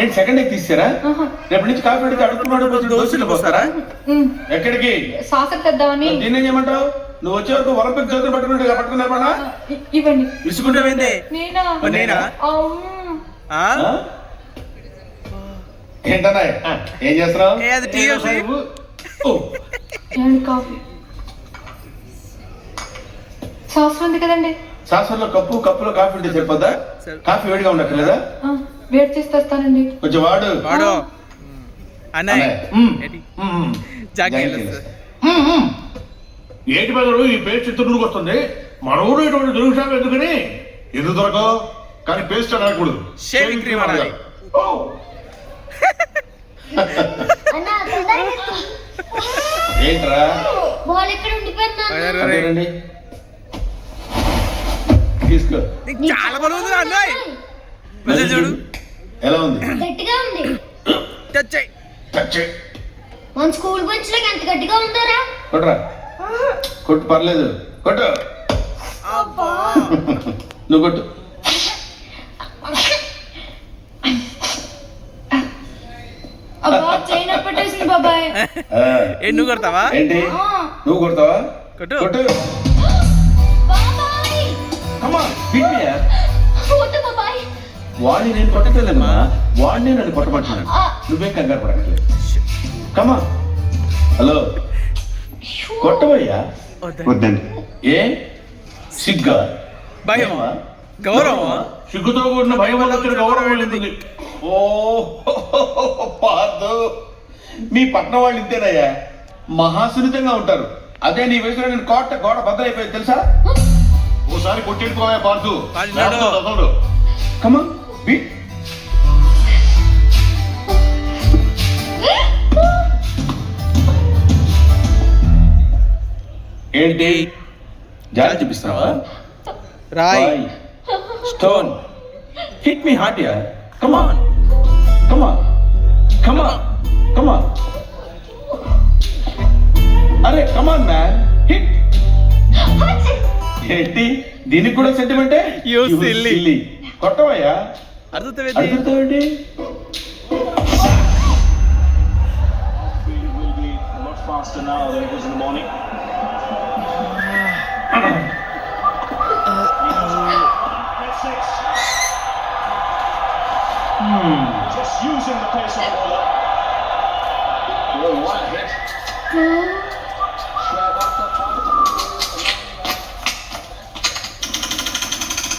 ఏంటి second egg తీసారా? రేపటి నుంచి కాఫీ పెడితే అడుగుతున్నాడు దోశలు పోస్తారా? ఎక్కడికి సాసర్ తెద్దామని. దీన్ని ఏం చేయమంటావు? నువ్వు వచ్చే వరకు ఒలింపిక్ చేతులు పట్టుకుంటే పట్టుకున్నా ఇవ్వండి. విసుకుంటావేందే? నేనా? ఏంటన్నా ఏం చేస్తున్నావు? కాఫీ సాసర్ ఉంది కదండి. సాసర్లో కప్పులో కాఫీ ఉంటే సరిపోద్దా? కాఫీ వేడిగా ఉండక్కర్లేదా? వేడి చేసి తెస్తానండి. కొంచెం వాడు ఏంటి బదులు ఈ పేస్ట్ తురుగు వస్తుంది. మన ఊరు ఇటువంటి దురుషాలు ఎందుకని ఎందుకు దొరకవు? కానీ పేస్ట్ అనకూడదు, షేవింగ్ క్రీమ్ అనాలి. ఏంట్రా తీసుకో. చాలా బలుగుతుంది అన్నాయ్. చూడు ఎలా ఉంది? గట్టిగా ఉంది. టచ్ మన స్కూల్ బెంచ్ లో ఎంత గట్టిగా ఉందరా? కొట్రా, కొట్టు, పర్లేదు, కొట్టు. నువ్వు కొట్టు. అబ్బా చైన్ పట్టేసింది బాబాయ్. నువ్వు కొడతావా? ఏంటి నువ్వు కొడతావా? కొట్టు కొట్టు. బాబాయ్ Come on, beat me, yaar. వద్దు బాబాయ్. వాడిని నేను కొట్టలేదమ్మా, వాడిని నన్ను కొట్టమంటున్నాను. నువ్వేం కంగారు పడట్లేదు. కమా. హలో, కొట్టవయ్యా. వద్దండి. ఏ సిగ్గా? భయమా? గౌరవమా? సిగ్గుతో కూడిన భయం వల్ల వచ్చిన గౌరవం వెళ్ళింది. ఓ పాదు, మీ పట్నం వాళ్ళు ఇంతేనయ్యా, మహాసున్నితంగా ఉంటారు. అదే నీ వయసులో నేను గోడ బద్దలైపోయింది తెలుసా? ఓసారి కొట్టేడుకోవా పార్దు. కమా బీట్. ఏంటి జాలి చూపిస్తున్నావా? రాయ్ స్టోన్ హిట్ మీ హార్ట్ యార్. Come on, come on, come on, come on. అరే కమ్ ఆన్ మ్యాన్, హిట్. ఏంటి దీనికి కూడా సెంటిమెంటే? You silly. కొట్టవయ్యా. అర్థమేంటి? Just using the pace of